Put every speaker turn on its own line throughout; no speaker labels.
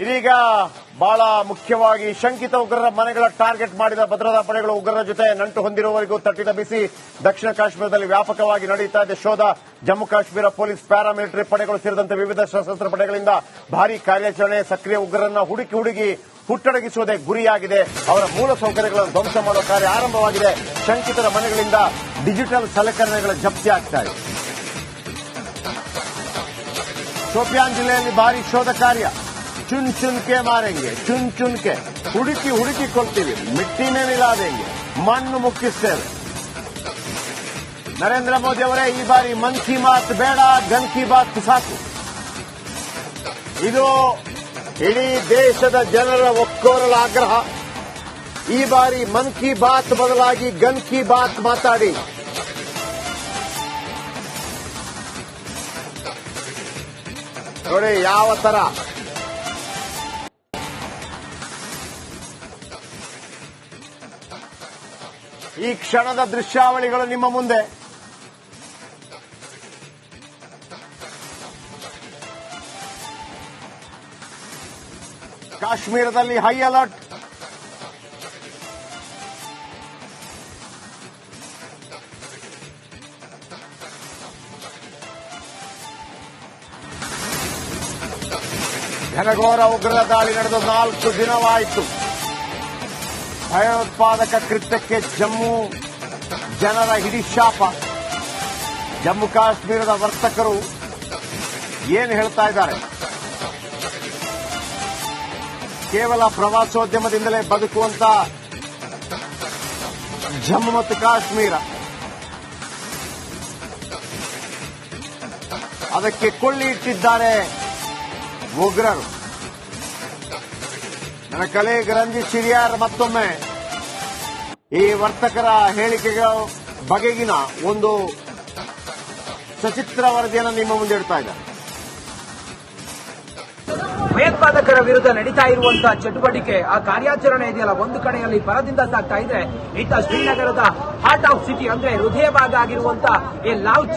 ಇದೀಗ ಬಹಳ ಮುಖ್ಯವಾಗಿ ಶಂಕಿತ ಉಗ್ರರ ಮನೆಗಳ ಟಾರ್ಗೆಟ್ ಮಾಡಿದ ಭದ್ರತಾ ಪಡೆಗಳು ಉಗ್ರರ ಜೊತೆ ನಂಟು ಹೊಂದಿರುವವರೆಗೂ ತಟ್ಟಿದ ಬಿಸಿ ದಕ್ಷಿಣ ಕಾಶ್ಮೀರದಲ್ಲಿ ವ್ಯಾಪಕವಾಗಿ ನಡೆಯುತ್ತಾ ಇದೆ ಶೋಧ. ಜಮ್ಮು ಕಾಶ್ಮೀರ ಪೊಲೀಸ್, ಪ್ಯಾರಾಮಿಲಿಟರಿ ಪಡೆಗಳು ಸೇರಿದಂತೆ ವಿವಿಧ ಸಶಸ್ತ್ರ ಪಡೆಗಳಿಂದ ಭಾರೀ ಕಾರ್ಯಾಚರಣೆ. ಸಕ್ರಿಯ ಉಗ್ರರನ್ನ ಹುಡುಕಿ ಹುಟ್ಟಡಗಿಸುವುದೇ ಗುರಿಯಾಗಿದೆ. ಅವರ ಮೂಲಸೌಕರ್ಯಗಳನ್ನು ಧ್ವಂಸ ಮಾಡುವ ಕಾರ್ಯ ಆರಂಭವಾಗಿದೆ. ಶಂಕಿತರ ಮನೆಗಳಿಂದ ಡಿಜಿಟಲ್ ಸಲಕರಣೆಗಳ ಜಪ್ತಿ ಆಗ್ತಾ ಇದೆ. ಶೋಪಿಯಾನ್ ಜಿಲ್ಲೆಯಲ್ಲಿ ಭಾರೀ ಶೋಧ ಕಾರ್ಯ. ಚುನ್ ಚುನ್ಕೆ ಮಾರೆಂಗೆ, ಚುನ್ ಚುನ್ಕೆ ಹುಡುಕಿ ಕೊಳ್ತೀವಿ, ಮಿಟ್ಟಿನೇ ಮಿಲಾದೆಂಗೆ, ಮಣ್ಣು ಮುಕ್ಕಿಸ್ತೇವೆ. ನರೇಂದ್ರ ಮೋದಿ ಅವರೇ, ಈ ಬಾರಿ ಮನ್ ಕಿ ಬಾತ್ ಬೇಡ, ಗನ್ ಕಿ ಬಾತ್ ಸಾಕು. ಇದು ಇಡೀ ದೇಶದ ಜನರ ಒಕ್ಕೊರಲ ಆಗ್ರಹ. ಈ ಬಾರಿ ಮನ್ ಕಿ ಬಾತ್ ಬದಲಾಗಿ ಗನ್ ಕಿ ಬಾತ್ ಮಾತಾಡಿ. ನೋಡಿ ಯಾವ ತರ ಈ ಕ್ಷಣದ ದೃಶ್ಯಾವಳಿಗಳು ನಿಮ್ಮ ಮುಂದೆ. ಕಾಶ್ಮೀರದಲ್ಲಿ ಹೈ ಅಲರ್ಟ್. ಘನಘೋರ ಉಗ್ರರ ದಾಳಿ ನಡೆದು 4 ದಿನವಾಯಿತು. ಭಯೋತ್ಪಾದಕ ಕೃತ್ಯಕ್ಕೆ ಜಮ್ಮು ಜನರ ಹಿಡಿಶಾಪ. ಜಮ್ಮು ಕಾಶ್ಮೀರದ ವರ್ತಕರು ಏನು ಹೇಳ್ತಾ ಇದ್ದಾರೆ? ಕೇವಲ ಪ್ರವಾಸೋದ್ಯಮದಿಂದಲೇ ಬದುಕುವಂತ ಜಮ್ಮು ಮತ್ತು ಕಾಶ್ಮೀರ ಅದಕ್ಕೆ ಕೊಳ್ಳಿ ಇಟ್ಟಿದ್ದಾರೆ ಉಗ್ರರು. ನನ್ನ ಕಲೀಗ್ ರಂಜಿತ್ ಶಿರಿಯಾರ್ ಮತ್ತೊಮ್ಮೆ ಈ ವರ್ತಕರ ಹೇಳಿಕೆಗಳ ಬಗೆಗಿನ ಒಂದು ಸಚಿತ್ರ ವರದಿಯನ್ನು ನಿಮ್ಮ ಮುಂದೆ ಇಡ್ತಾ ಇದ್ದಾರೆ.
ಭಯೋತ್ಪಾದಕರ ವಿರುದ್ಧ ನಡೀತಾ ಇರುವಂತಹ ಚಟುವಟಿಕೆ, ಆ ಕಾರ್ಯಾಚರಣೆ ಇದೆಯಲ್ಲ, ಒಂದು ಕಡೆಯಲ್ಲಿ ಭರದಿಂದ ಸಾಗ್ತಾ ಇದ್ರೆ, ಇತ್ತ ಶ್ರೀನಗರದ ಹಾರ್ಟ್ ಆಫ್ ಸಿಟಿ ಅಂದ್ರೆ ಹೃದಯ ಭಾಗ ಆಗಿರುವಂತಹ ಈ ಲಾಲ್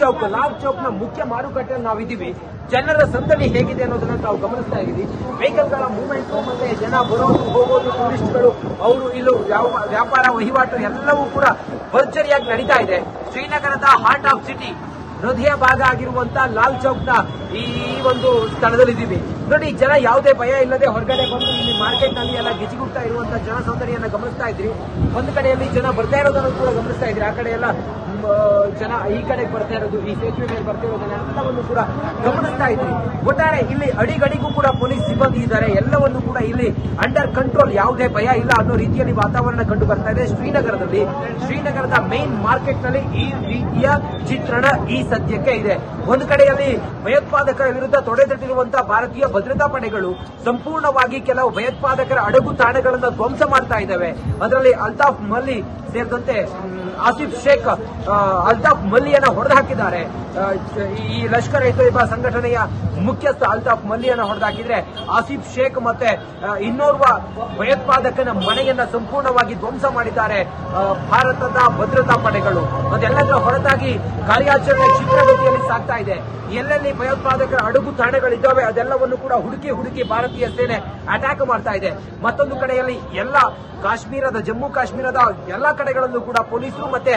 ಚೌಕ್ನ ಮುಖ್ಯ ಮಾರುಕಟ್ಟೆಯಲ್ಲಿ ನಾವಿದ್ದೀವಿ. ಜನರ ಸಂದಣಿ ಹೇಗಿದೆ ಅನ್ನೋದನ್ನ ನಾವು ಗಮನಿಸ್ತಾ ಇದ್ದೀವಿ. ವೆಹಿಕಲ್ಗಳ ಮೂವ್ಮೆಂಟ್ ಮತ್ತೆ ಜನ ಬರೋದು ಹೋಗೋದು, ಟೂರಿಸ್ಟ್ಗಳು ಅವರು ಇಲ್ಲೂ ವ್ಯಾಪಾರ ವಹಿವಾಟು ಎಲ್ಲವೂ ಕೂಡ ಭರ್ಜರಿಯಾಗಿ ನಡೀತಾ ಇದೆ. ಶ್ರೀನಗರದ ಹಾರ್ಟ್ ಆಫ್ ಸಿಟಿ ಹೃದಯ ಭಾಗ ಆಗಿರುವಂತಹ ಲಾಲ್ ಚೌಕ್ನ ಈ ಒಂದು ಸ್ಥಳದಲ್ಲಿದ್ದೀವಿ. ನೋಡಿ, ಜನ ಯಾವುದೇ ಭಯ ಇಲ್ಲದೆ ಹೊರಗಡೆ ಬಂದು ಇಲ್ಲಿ ಮಾರ್ಕೆಟ್ ನಲ್ಲಿ ಎಲ್ಲ ಗಿಜಿಗುಡ್ತಾ ಇರುವಂತಹ ಜನ ಸೌಂದರ್ಯನ ಗಮನಿಸ್ತಾ ಇದ್ರಿ. ಒಂದು ಕಡೆಯಲ್ಲಿ ಜನ ಬರ್ತಾ ಇರೋದನ್ನು ಕೂಡ ಗಮನಿಸ್ತಾ ಇದ್ರಿ. ಆ ಕಡೆ ಎಲ್ಲ ಜನ ಈ ಕಡೆಗೆ ಬರ್ತಾ ಇರೋದು, ಈ ಸೇತುವೆ ಮೇಲೆ ಬರ್ತಾ ಇರೋದನ್ನೆಲ್ಲವನ್ನು ಕೂಡ ಗಮನಿಸ್ತಾ ಇದ್ರಿ. ಒಟ್ಟಾರೆ ಇಲ್ಲಿ ಅಡಿಗಡಿಗೂ ಕೂಡ ಪೊಲೀಸ್ ಸಿಬ್ಬಂದಿ ಇದ್ದಾರೆ. ಎಲ್ಲವನ್ನು ಕೂಡ ಇಲ್ಲಿ ಅಂಡರ್ ಕಂಟ್ರೋಲ್, ಯಾವುದೇ ಭಯ ಇಲ್ಲ ಅನ್ನೋ ರೀತಿಯಲ್ಲಿ ವಾತಾವರಣ ಕಂಡು ಬರ್ತಾ ಇದೆ. ಶ್ರೀನಗರದ ಮೇನ್ ಮಾರ್ಕೆಟ್ ನಲ್ಲಿ ಈ ರೀತಿಯ ಚಿತ್ರಣ ಈ ಸದ್ಯಕ್ಕೆ ಇದೆ. ಒಂದು ಕಡೆಯಲ್ಲಿ ಭಯೋತ್ಪಾದಕರ ವಿರುದ್ಧ ತೊಡೆತಟ್ಟಿರುವಂತಹ ಭಾರತೀಯ ಭದ್ರತಾ ಪಡೆಗಳು ಸಂಪೂರ್ಣವಾಗಿ ಕೆಲವು ಭಯೋತ್ಪಾದಕರ ಅಡಗು ತಾಣಗಳನ್ನು ಧ್ವಂಸ ಮಾಡ್ತಾ ಇದ್ದಾವೆ. ಅದರಲ್ಲಿ ಅಲ್ತಾಫ್ ಮಲ್ಲಿ ಸೇರಿದಂತೆ ಆಸಿಫ್ ಶೇಖ್ ಅಲ್ತಾಫ್ ಮಲ್ಲಿಯನ್ನ ಹೊಡೆದು ಹಾಕಿದ್ದಾರೆ. ಈ ಲಷ್ಕರ್ ಎ ತೊಯ್ಬಾ ಸಂಘಟನೆಯ ಮುಖ್ಯಸ್ಥ ಅಲ್ತಾಫ್ ಮಲ್ಲಿಯನ್ನ ಹೊಡೆದು ಹಾಕಿದ್ರೆ, ಆಸಿಫ್ ಶೇಖ್ ಮತ್ತೆ ಇನ್ನೋರ್ವ ಭಯೋತ್ಪಾದಕನ ಮನೆಯನ್ನ ಸಂಪೂರ್ಣವಾಗಿ ಧ್ವಂಸ ಮಾಡಿದ್ದಾರೆ ಭಾರತದ ಭದ್ರತಾ ಪಡೆಗಳು. ಅದೆಲ್ಲದರ ಹೊರತಾಗಿ ಕಾರ್ಯಾಚರಣೆ ಕ್ಷಿಪ್ರಗತಿಯಲ್ಲಿ ಸಾಗ್ತಾ ಇದೆ. ಎಲ್ಲೆಲ್ಲಿ ಭಯೋತ್ಪಾದಕರ ಅಡಗು ತಾಣಗಳಿದ್ದಾವೆ ಅದೆಲ್ಲವನ್ನು ಕೂಡ ಹುಡುಕಿ ಭಾರತೀಯ ಸೇನೆ ಅಟ್ಯಾಕ್ ಮಾಡ್ತಾ ಇದೆ. ಮತ್ತೊಂದು ಕಡೆಯಲ್ಲಿ ಎಲ್ಲ ಜಮ್ಮು ಕಾಶ್ಮೀರದ ಎಲ್ಲಾ ಕಡೆಗಳಲ್ಲೂ ಕೂಡ ಪೊಲೀಸರು ಮತ್ತೆ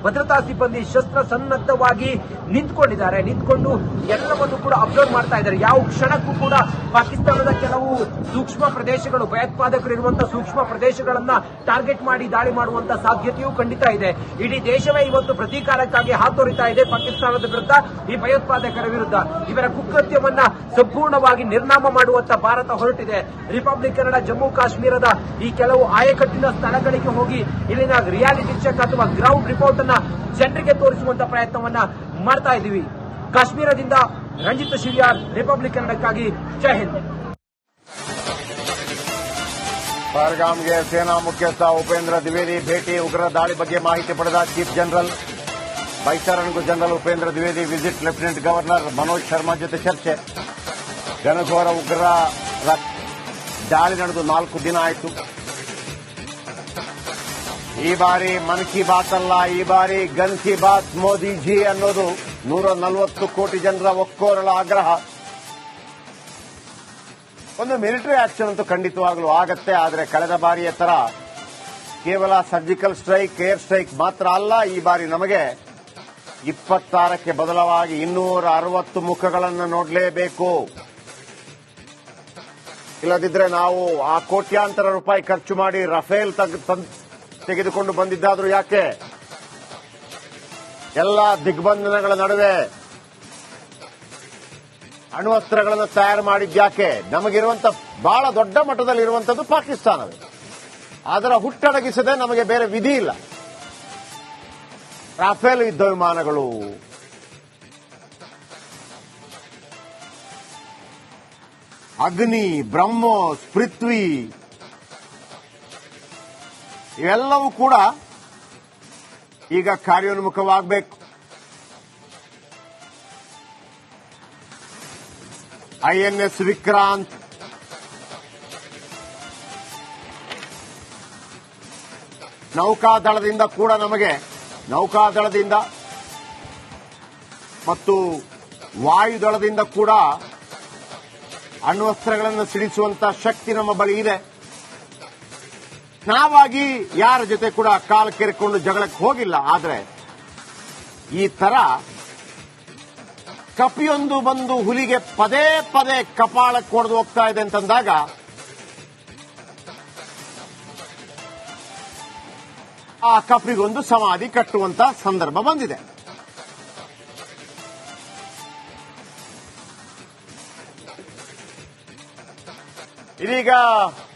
ಭದ್ರತಾ ಸಿಬ್ಬಂದಿ ಶಸ್ತ್ರ ಸನ್ನದ್ಧವಾಗಿ ನಿಂತ್ಕೊಂಡು ಎಲ್ಲವನ್ನು ಕೂಡ ಅಬ್ಸರ್ವ್ ಮಾಡ್ತಾ ಇದ್ದಾರೆ. ಯಾವ ಕ್ಷಣಕ್ಕೂ ಕೂಡ ಪಾಕಿಸ್ತಾನದ ಕೆಲವು ಸೂಕ್ಷ್ಮ ಪ್ರದೇಶಗಳು, ಭಯೋತ್ಪಾದಕರು ಇರುವಂತಹ ಸೂಕ್ಷ್ಮ ಪ್ರದೇಶಗಳನ್ನ ಟಾರ್ಗೆಟ್ ಮಾಡಿ ದಾಳಿ ಮಾಡುವಂತಹ ಸಾಧ್ಯತೆಯೂ ಖಂಡಿತ ಇದೆ. ಇಡೀ ದೇಶವೇ ಇವತ್ತು ಪ್ರತೀಕಾರಕ್ಕಾಗಿ ಹಾತೊರಿತಾ ಇದೆ ಪಾಕಿಸ್ತಾನದ ವಿರುದ್ಧ, ಈ ಭಯೋತ್ಪಾದಕರ ವಿರುದ್ಧ. ಇವರ ಕುಕೃತ್ಯವನ್ನ ಸಂಪೂರ್ಣವಾಗಿ ನಿರ್ನಾಮ ಮಾಡುವಂತ ಭಾರತ ಹೊರಟಿದೆ. ರಿಪಬ್ಲಿಕ್ ಕನ್ನಡ ಜಮ್ಮು ಕಾಶ್ಮೀರದ ಈ ಕೆಲವು ಆಯಕಟ್ಟಿನ ಸ್ಥಳಗಳಿಗೆ ಹೋಗಿ ಇಲ್ಲಿನ ರಿಯಾಲಿಟಿ ಚೆಕ್ ಅಥವಾ ಗ್ರೌಂಡ್ ರಿಪೋರ್ಟ್ ಅನ್ನ ಜನರಿಗೆ ತೋರಿಸುವಂತ ಪ್ರಯತ್ನವನ್ನ ಮಾಡ್ತಾ ಇದ್ದೀವಿ. ಕಾಶ್ಮೀರದಿಂದ ರಂಜಿತ್ ಶಿರಿಯಾರ್, ರಿಪಬ್ಲಿಕ್ ಕನ್ನಡಕ್ಕಾಗಿ, ಜೈ ಹಿಂದ್.
ಪಹಲ್ಗಾಮ್ಗೆ ಸೇನಾ ಮುಖ್ಯಸ್ಥ ಉಪೇಂದ್ರ ದ್ವಿವೇದಿ ಭೇಟಿ. ಉಗ್ರರ ದಾಳಿ ಬಗ್ಗೆ ಮಾಹಿತಿ ಪಡೆದ ಚೀಫ್ ಜನರಲ್. ಬೈಸಾರನ್ಗೂ general Upendra Dwivedi visit. Lieutenant governor Manoj Sharma ಜೊತೆ ಚರ್ಚೆ. ಘನಘೋರ ಉಗ್ರರ ದಾಳಿ ನಡೆದು 4 ದಿನ ಆಯಿತು. ಈ ಬಾರಿ ಮನ್ ಕಿ ಬಾತ್ ಅಲ್ಲ, ಈ ಬಾರಿ ಗನ್ ಕಿ ಬಾತ್ ಮೋದಿಜಿ ಅನ್ನೋದು 140 ಕೋಟಿ ಜನರ ಒಕ್ಕೊರಲ ಆಗ್ರಹ. ಒಂದು ಮಿಲಿಟರಿ ಆಕ್ಷನ್ ಅಂತೂ ಖಂಡಿತವಾಗ್ಲೂ ಆಗತ್ತೆ. ಆದರೆ ಕಳೆದ ಬಾರಿಯ ತರ ಕೇವಲ ಸರ್ಜಿಕಲ್ ಸ್ಟ್ರೈಕ್, ಏರ್ ಸ್ಟ್ರೈಕ್ ಮಾತ್ರ ಅಲ್ಲ. ಈ ಬಾರಿ ನಮಗೆ 26ಕ್ಕೆ ಬದಲಾಗಿ 260 ಮುಖಗಳನ್ನು ನೋಡಲೇಬೇಕು. ಇಲ್ಲದಿದ್ರೆ ನಾವು ಆ ಕೋಟ್ಯಾಂತರ ರೂಪಾಯಿ ಖರ್ಚು ಮಾಡಿ ರಫೇಲ್ ತೆಗೆದುಕೊಂಡು ಬಂದಿದ್ದಾದ್ರೂ ಯಾಕೆ, ಎಲ್ಲ ದಿಗ್ಬಂಧನಗಳ ನಡುವೆ ಅಣ್ವಸ್ತ್ರಗಳನ್ನು ತಯಾರು ಮಾಡಿದ್ಯಾಕೆ? ನಮಗಿರುವಂತ ಬಹಳ ದೊಡ್ಡ ಮಟ್ಟದಲ್ಲಿರುವಂತದ್ದು ಪಾಕಿಸ್ತಾನವೇ. ಅದರ ಹುಟ್ಟಡಗಿಸದೆ ನಮಗೆ ಬೇರೆ ವಿಧಿ ಇಲ್ಲ. ರಾಫೇಲ್ ಯುದ್ಧ ವಿಮಾನಗಳು, ಅಗ್ನಿ, ಬ್ರಹ್ಮೋಸ್, ಪೃಥ್ವಿ ಇವೆಲ್ಲವೂ ಕೂಡ ಈಗ ಕಾರ್ಯೋನ್ಮುಖವಾಗಬೇಕು. INS ವಿಕ್ರಾಂತ್, ನೌಕಾದಳದಿಂದ ಕೂಡ ನಮಗೆ ನೌಕಾದಳದಿಂದ ಮತ್ತು ವಾಯುದಳದಿಂದ ಕೂಡ ಅಣ್ವಸ್ತ್ರಗಳನ್ನು ಸಿಡಿಸುವಂತ ಶಕ್ತಿ ನಮ್ಮ ಬಳಿ ಇದೆ. ನಾವಾಗಿ ಯಾರ ಜೊತೆ ಕೂಡ ಕಾಲು ಕೆರೆಕೊಂಡು ಜಗಳಕ್ಕೆ ಹೋಗಿಲ್ಲ. ಆದರೆ ಈ ತರ ಕಪಿಯೊಂದು ಬಂದು ಹುಲಿಗೆ ಪದೇ ಪದೇ ಕಪಾಳಕ್ಕೆ ಹೊಡೆದು ಹೋಗ್ತಾ ಇದೆ ಅಂತಂದಾಗ ಆ ಕಪಿಗೊಂದು ಸಮಾಧಿ ಕಟ್ಟುವಂತ ಸಂದರ್ಭ ಬಂದಿದೆ. ಇದೀಗ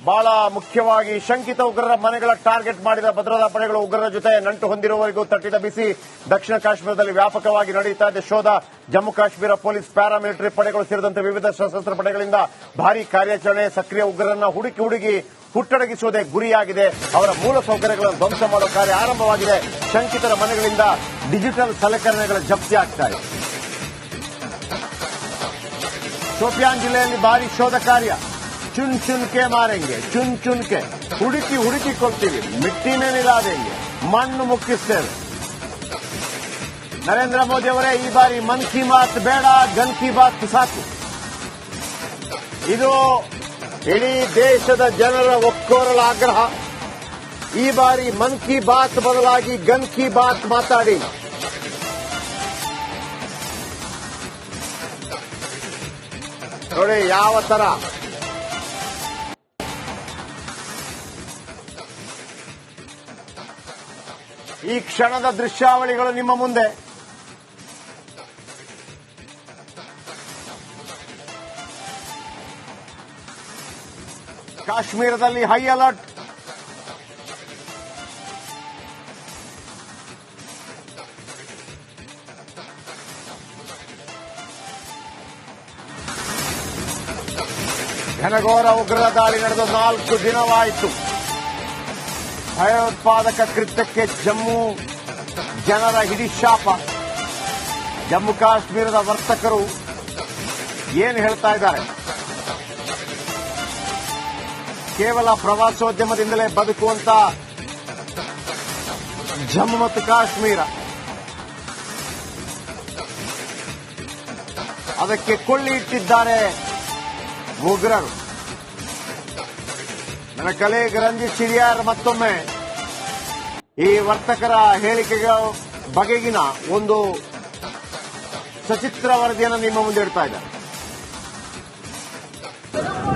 ಬಹಳ ಮುಖ್ಯವಾಗಿ ಶಂಕಿತ ಉಗ್ರರ ಮನೆಗಳ ಟಾರ್ಗೆಟ್ ಮಾಡಿದ ಭದ್ರತಾ ಪಡೆಗಳು ಉಗ್ರರ ಜೊತೆ ನಂಟು ಹೊಂದಿರುವವರೆಗೂ ತಟ್ಟಿದ ಬಿಸಿ. ದಕ್ಷಿಣ ಕಾಶ್ಮೀರದಲ್ಲಿ ವ್ಯಾಪಕವಾಗಿ ನಡೆಯುತ್ತಾ ಇದೆ ಶೋಧ. ಜಮ್ಮು ಕಾಶ್ಮೀರ ಪೊಲೀಸ್, ಪ್ಯಾರಾಮಿಲಿಟರಿ ಪಡೆಗಳು ಸೇರಿದಂತೆ ವಿವಿಧ ಸಶಸ್ತ್ರ ಪಡೆಗಳಿಂದ ಭಾರೀ ಕಾರ್ಯಾಚರಣೆ. ಸಕ್ರಿಯ ಉಗ್ರರನ್ನ ಹುಡುಕಿ ಹುಟ್ಟಡಗಿಸುವುದೇ ಗುರಿಯಾಗಿದೆ. ಅವರ ಮೂಲ ಸೌಕರ್ಯಗಳನ್ನು ಧ್ವಂಸ ಮಾಡುವ ಕಾರ್ಯ ಆರಂಭವಾಗಿದೆ. ಶಂಕಿತರ ಮನೆಗಳಿಂದ ಡಿಜಿಟಲ್ ಸಲಕರಣೆಗಳ ಜಪ್ತಿ ಆಗ್ತಾ ಇದೆ. ಶೋಪಿಯಾನ್ ಜಿಲ್ಲೆಯಲ್ಲಿ ಭಾರೀ ಶೋಧ ಕಾರ್ಯ. ಚುನ್ ಚುನ್ಕೆ ಮಾರೆಂಗೆ, ಚುನ್ ಚುನ್ಕೆ ಹುಡುಕಿ ಕೊಡ್ತೀವಿ. ಮಿಟ್ಟಿ ಮೇಲಿಲಾದೆಂಗೆ ಮಣ್ಣು ಮುಕ್ಕಿಸ್ತೇವೆ. ನರೇಂದ್ರ ಮೋದಿ ಅವರೇ, ಈ ಬಾರಿ ಮನ್ ಕಿ ಬಾತ್ ಬೇಡ, ಗನ್ ಕಿ ಬಾತ್ ಸಾಕು. ಇದು ಇಡೀ ದೇಶದ ಜನರ ಒಕ್ಕೋರಲ ಆಗ್ರಹ. ಈ ಬಾರಿ ಮನ್ ಕಿ ಬಾತ್ ಬದಲಾಗಿ ಗನ್ ಕಿ ಬಾತ್ ಮಾತಾಡಿ. ನೋಡಿ ಯಾವ ತರ ಈ ಕ್ಷಣದ ದೃಶ್ಯಾವಳಿಗಳು ನಿಮ್ಮ ಮುಂದೆ. ಕಾಶ್ಮೀರದಲ್ಲಿ ಹೈ ಅಲರ್ಟ್. ಘನಘೋರ ಉಗ್ರರ ದಾಳಿ ನಡೆದು 4 ದಿನವಾಯಿತು. ಭಯೋತ್ಪಾದಕ ಕೃತ್ಯಕ್ಕೆ ಜಮ್ಮು ಜನರ ಹಿಡಿಶಾಪ. ಜಮ್ಮು ಕಾಶ್ಮೀರದ ವರ್ತಕರು ಏನು ಹೇಳ್ತಾ ಇದ್ದಾರೆ? ಕೇವಲ ಪ್ರವಾಸೋದ್ಯಮದಿಂದಲೇ ಬದುಕುವಂತ ಜಮ್ಮು ಮತ್ತು ಕಾಶ್ಮೀರ ಅದಕ್ಕೆ ಕೊಳ್ಳಿ ಇಟ್ಟಿದ್ದಾರೆ ಉಗ್ರರು. ನನ್ನ ಕಲೀಗ್ ರಂಜಿತ್ ಚಿಡಿಯಾರ್ ಮತ್ತೊಮ್ಮೆ ಈ ವರ್ತಕರ ಹೇಳಿಕೆಗಳ ಬಗೆಗಿನ ಒಂದು ಸಚಿತ್ರ ವರದಿಯನ್ನು ನಿಮ್ಮ ಮುಂದೆ ಇಡ್ತಾ ಇದ್ದಾರೆ.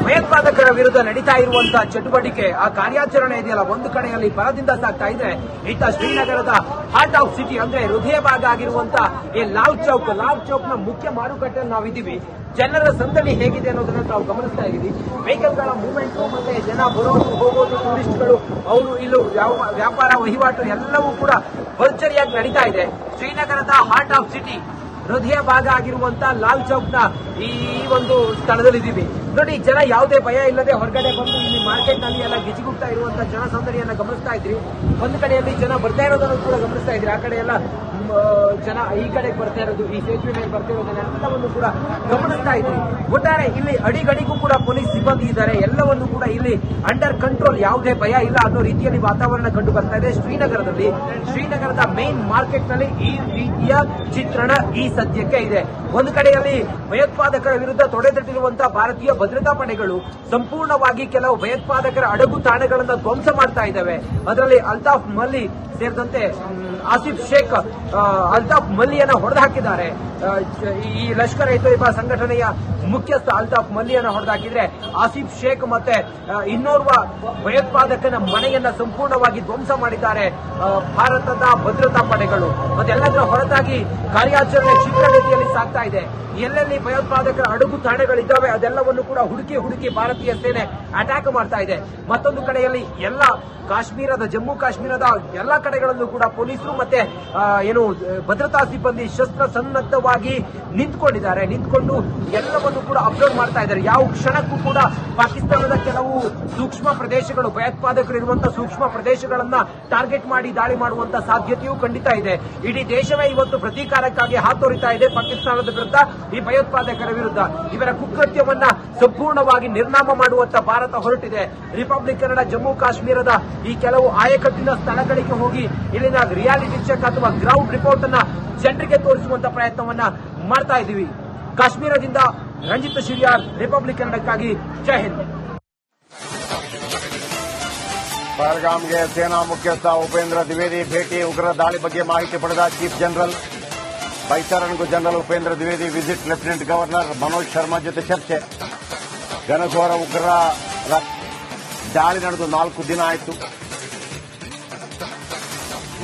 ಭಯೋತ್ಪಾದಕರ ವಿರುದ್ಧ ನಡೀತಾ ಇರುವಂತಹ ಚಟುವಟಿಕೆ, ಆ ಕಾರ್ಯಾಚರಣೆ ಇದೆಯಲ್ಲ, ಒಂದು ಕಡೆಯಲ್ಲಿ ಬರದಿಂದ ಸಾಗ್ತಾ ಇದ್ರೆ ಇತ್ತ ಶ್ರೀನಗರದ ಹಾರ್ಟ್ ಆಫ್ ಸಿಟಿ ಅಂದ್ರೆ ಹೃದಯ ಭಾಗ ಆಗಿರುವಂತಹ ಈ ಲಾಲ್ ಚೌಕ್ನ ಮುಖ್ಯ ಮಾರುಕಟ್ಟೆಯಲ್ಲಿ ನಾವಿದ್ದೀವಿ. ಜನರ ಸಂದಣಿ ಹೇಗಿದೆ ಅನ್ನೋದನ್ನ ನಾವು ಗಮನಿಸ್ತಾ ಇದ್ದೀವಿ. ವೆಹಿಕಲ್ಗಳ ಮೂವ್ಮೆಂಟ್ ಮತ್ತೆ ಜನ ಬರೋದು ಹೋಗೋದು, ಟೂರಿಸ್ಟ್ಗಳು ಅವರು ಇಲ್ಲೂ ವ್ಯಾಪಾರ ವಹಿವಾಟು ಎಲ್ಲವೂ ಕೂಡ ಭರ್ಜರಿಯಾಗಿ ನಡೀತಾ ಇದೆ. ಶ್ರೀನಗರದ ಹಾರ್ಟ್ ಆಫ್ ಸಿಟಿ ಹೃದಯ ಭಾಗ ಆಗಿರುವಂತಹ ಲಾಲ್ ಚೌಕ್ನ ಈ ಒಂದು ಸ್ಥಳದಲ್ಲಿದ್ದೀವಿ. ನೋಡಿ, ಜನ ಯಾವುದೇ ಭಯ ಇಲ್ಲದೆ ಹೊರಗಡೆ ಬಂದು ಇಲ್ಲಿ ಮಾರ್ಕೆಟ್ ನಲ್ಲಿ ಎಲ್ಲ ಗಿಜಿಗುಡ್ತಾ ಇರುವಂತಹ ಜನಸಂದಣಿಯನ್ನ ಗಮನಿಸ್ತಾ ಇದ್ರಿ. ಒಂದು ಕಡೆಯಲ್ಲಿ ಜನ ಬರ್ತಾ ಇರೋದನ್ನು ಕೂಡ ಗಮನಿಸ್ತಾ ಇದ್ರಿ. ಆ ಕಡೆ ಎಲ್ಲ ಜನ ಈ ಕಡೆಗೆ ಬರ್ತಾ ಇರೋದು, ಈ ಸೇತುವೆ ಮೇಲೆ ಬರ್ತಾ ಇರೋದನ್ನೆಲ್ಲವನ್ನು ಕೂಡ ಗಮನಿಸ್ತಾ ಇದ್ರಿ. ಒಟ್ಟಾರೆ ಇಲ್ಲಿ ಅಡಿಗಡಿಗೂ ಕೂಡ ಪೊಲೀಸ್ ಸಿಬ್ಬಂದಿ ಇದ್ದಾರೆ. ಎಲ್ಲವನ್ನು ಕೂಡ ಇಲ್ಲಿ ಅಂಡರ್ ಕಂಟ್ರೋಲ್, ಯಾವುದೇ ಭಯ ಇಲ್ಲ ಅನ್ನೋ ರೀತಿಯಲ್ಲಿ ವಾತಾವರಣ ಕಂಡು ಬರ್ತಾ ಇದೆ. ಶ್ರೀನಗರದ ಮೇನ್ ಮಾರ್ಕೆಟ್ ನಲ್ಲಿ ಈ ರೀತಿಯ ಚಿತ್ರಣ ಈ ಸದ್ಯಕ್ಕೆ ಇದೆ. ಒಂದು ಕಡೆಯಲ್ಲಿ ಭಯೋತ್ಪಾದಕರ ವಿರುದ್ಧ ತೊಡೆತಟ್ಟಿರುವಂತಹ ಭಾರತೀಯ ಭದ್ರತಾ ಪಡೆಗಳು ಸಂಪೂರ್ಣವಾಗಿ ಕೆಲವು ಭಯೋತ್ಪಾದಕರ ಅಡಗು ತಾಣಗಳನ್ನು ಧ್ವಂಸ ಮಾಡ್ತಾ ಇದ್ದಾವೆ. ಅದರಲ್ಲಿ ಅಲ್ತಾಫ್ ಮಲ್ಲಿ ಸೇರಿದಂತೆ ಆಸಿಫ್ ಶೇಖ್ ಅಲ್ತಾಫ್ ಮಲ್ಲಿಯನ್ನ ಹೊಡೆದು ಹಾಕಿದ್ದಾರೆ. ಈ ಲಷ್ಕರ್ ಎ ತೊಯ್ಬಾ ಸಂಘಟನೆಯ ಮುಖ್ಯಸ್ಥ ಅಲ್ತಾಫ್ ಮಲ್ಲಿಯನ್ನ ಹೊಡೆದಾಕಿದ್ರೆ, ಆಸಿಫ್ ಶೇಖ್ ಮತ್ತೆ ಇನ್ನೋರ್ವ ಭಯೋತ್ಪಾದಕನ ಮನೆಯನ್ನ ಸಂಪೂರ್ಣವಾಗಿ ಧ್ವಂಸ ಮಾಡಿದ್ದಾರೆ ಭಾರತದ ಭದ್ರತಾ ಪಡೆಗಳು. ಮತ್ತೆಲ್ಲದರ ಹೊರತಾಗಿ ಕಾರ್ಯಾಚರಣೆ ಕ್ಷಿಪ್ರಗತಿಯಲ್ಲಿ ಸಾಗ್ತಾ ಇದೆ. ಎಲ್ಲೆಲ್ಲಿ ಭಯೋತ್ಪಾದಕರ ಅಡಗು ತಾಣಗಳಿದ್ದಾವೆ ಅದೆಲ್ಲವನ್ನು ಕೂಡ ಹುಡುಕಿ ಭಾರತೀಯ ಸೇನೆ ಅಟ್ಯಾಕ್ ಮಾಡ್ತಾ ಇದೆ. ಮತ್ತೊಂದು ಕಡೆಯಲ್ಲಿ ಜಮ್ಮು ಕಾಶ್ಮೀರದ ಎಲ್ಲಾ ಕಡೆಗಳಲ್ಲೂ ಕೂಡ ಪೊಲೀಸರು ಮತ್ತೆ ಭದ್ರತಾ ಸಿಬ್ಬಂದಿ ಶಸ್ತ್ರ ಸನ್ನದ್ಧವಾಗಿ ನಿಂತ್ಕೊಂಡು ಎಲ್ಲವನ್ನು ಕೂಡ ಅಬ್ಸರ್ವ್ ಮಾಡ್ತಾ ಇದ್ದಾರೆ. ಯಾವ ಕ್ಷಣಕ್ಕೂ ಕೂಡ ಪಾಕಿಸ್ತಾನದ ಕೆಲವು ಸೂಕ್ಷ್ಮ ಪ್ರದೇಶಗಳು, ಭಯೋತ್ಪಾದಕರು ಇರುವಂತಹ ಸೂಕ್ಷ್ಮ ಪ್ರದೇಶಗಳನ್ನ ಟಾರ್ಗೆಟ್ ಮಾಡಿ ದಾಳಿ ಮಾಡುವಂತಹ ಸಾಧ್ಯತೆಯೂ ಖಂಡಿತ ಇದೆ. ಇಡೀ ದೇಶವೇ ಇವತ್ತು ಪ್ರತೀಕಾರಕ್ಕಾಗಿ ಹಾತೊರಿತಾ ಇದೆ ಪಾಕಿಸ್ತಾನದ ವಿರುದ್ಧ, ಈ ಭಯೋತ್ಪಾದಕರ ವಿರುದ್ಧ. ಇವರ ಕುಕೃತ್ಯವನ್ನ ಸಂಪೂರ್ಣವಾಗಿ ನಿರ್ನಾಮ ಮಾಡುವಂತ ಭಾರತ ಹೊರಟಿದೆ. ರಿಪಬ್ಲಿಕ್ ಕನ್ನಡ ಜಮ್ಮು ಕಾಶ್ಮೀರದ ಈ ಕೆಲವು ಆಯಕಟ್ಟಿನ ಸ್ಥಳಗಳಿಗೆ ಹೋಗಿ ಇಲ್ಲಿನ ರಿಯಾಲಿಟಿ ಚೆಕ್ ಅಥವಾ ಗ್ರೌಂಡ್ ರಿಪೋರ್ಟ್ ಅನ್ನ ಜನರಿಗೆ ತೋರಿಸುವಂತ ಪ್ರಯತ್ನವನ್ನ ಮಾಡ್ತಾ ಇದ್ದೀವಿ. ಕಾಶ್ಮೀರದಿಂದ ರಂಜಿತ್ ಶಿರಿಯಾರ್, ರಿಪಬ್ಲಿಕ್ ಕನ್ನಡಕ್ಕಾಗಿ, ಜೈ ಹಿಂದ್.
ಪಹಲ್ಗಾಮ್ಗೆ ಸೇನಾ ಮುಖ್ಯಸ್ಥ ಉಪೇಂದ್ರ ದ್ವಿವೇದಿ ಭೇಟಿ. ಉಗ್ರ ದಾಳಿ ಬಗ್ಗೆ ಮಾಹಿತಿ ಪಡೆದ ಚೀಫ್ ಜನರಲ್. ಬೈತಾರನ್ಗೂ general Upendra Dwivedi visit. Lieutenant governor Manoj Sharma ಜೊತೆ ಚರ್ಚೆ. ಘನಘೋರ ಉಗ್ರ ದಾಳಿ ನಡೆದು 4 ದಿನ ಆಯಿತು.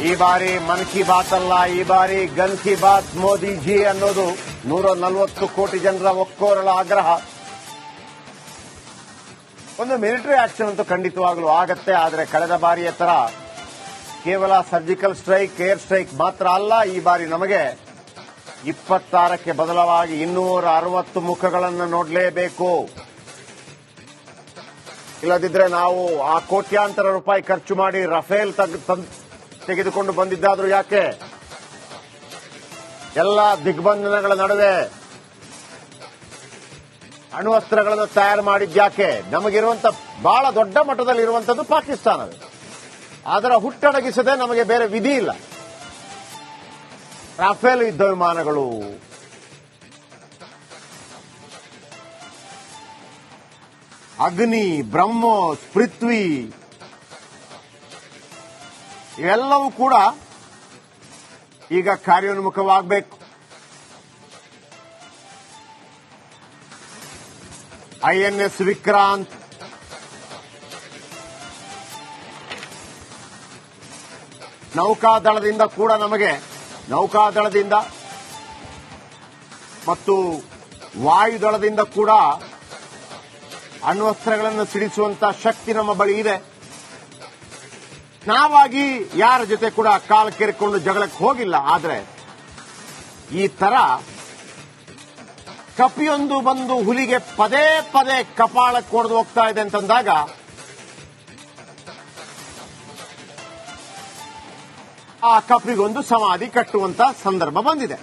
ಈ ಬಾರಿ ಮನ್ ಕಿ ಬಾತ್ ಅಲ್ಲ, ಈ ಬಾರಿ ಗನ್ ಕಿ ಬಾತ್ ಮೋದಿಜಿ ಅನ್ನೋದು 140 ಕೋಟಿ ಜನರ ಒಕ್ಕೋರಳ ಆಗ್ರಹ. ಒಂದು ಮಿಲಿಟರಿ ಆಕ್ಷನ್ ಅಂತೂ ಖಂಡಿತವಾಗ್ಲೂ ಆಗತ್ತೆ. ಆದರೆ ಕಳೆದ ಬಾರಿಯ ತರ ಕೇವಲ ಸರ್ಜಿಕಲ್ ಸ್ಟ್ರೈಕ್, ಏರ್ ಸ್ಟ್ರೈಕ್ ಮಾತ್ರ ಅಲ್ಲ. ಈ ಬಾರಿ ನಮಗೆ 26ಕ್ಕೆ ಬದಲಾಗಿ 260 ಮುಖಗಳನ್ನು ನೋಡಲೇಬೇಕು. ಇಲ್ಲದಿದ್ರೆ ನಾವು ಆ ಕೋಟ್ಯಾಂತರ ರೂಪಾಯಿ ಖರ್ಚು ಮಾಡಿ ರಫೇಲ್ ತೆಗೆದುಕೊಂಡು ಬಂದಿದ್ದಾದ್ರೂ ಯಾಕೆ? ಎಲ್ಲ ದಿಗ್ಬಂಧನಗಳ ನಡುವೆ ಅಣ್ವಸ್ತ್ರಗಳನ್ನು ತಯಾರು ಮಾಡಿದ್ಯಾಕೆ? ನಮಗಿರುವಂತ ಬಹಳ ದೊಡ್ಡ ಮಟ್ಟದಲ್ಲಿರುವಂತದ್ದು ಪಾಕಿಸ್ತಾನವೇ. ಅದರ ಹುಟ್ಟಡಗಿಸದೆ ನಮಗೆ ಬೇರೆ ವಿಧಿ ಇಲ್ಲ. ರಾಫೇಲ್ ಯುದ್ಧ ವಿಮಾನಗಳು, ಅಗ್ನಿ, ಬ್ರಹ್ಮೋಸ್, ಪೃಥ್ವಿ ಇವೆಲ್ಲವೂ ಕೂಡ ಈಗ ಕಾರ್ಯೋನ್ಮುಖವಾಗಬೇಕು. INS ವಿಕ್ರಾಂತ್, ನೌಕಾದಳದಿಂದ ಕೂಡ ನಮಗೆ ನೌಕಾದಳದಿಂದ ಮತ್ತು ವಾಯುದಳದಿಂದ ಕೂಡ ಅಣ್ವಸ್ತ್ರಗಳನ್ನು ಸಿಡಿಸುವಂತಹ ಶಕ್ತಿ ನಮ್ಮ ಬಳಿ ಇದೆ. ನಾವಾಗಿ ಯಾರ ಜೊತೆ ಕೂಡ ಕಾಲು ಕೆರೆಕೊಂಡು ಜಗಳಕ್ಕೆ ಹೋಗಿಲ್ಲ. ಆದರೆ ಈ ತರ ಕಪಿಯೊಂದು ಬಂದು ಹುಲಿಗೆ ಪದೇ ಪದೇ ಕಪಾಳಕ್ಕೆ ಹೊಡೆದು ಹೋಗ್ತಾ ಇದೆ ಅಂತಂದಾಗ ಆ ಕಪಿಗೊಂದು ಸಮಾಧಿ ಕಟ್ಟುವಂತ ಸಂದರ್ಭ ಬಂದಿದೆ.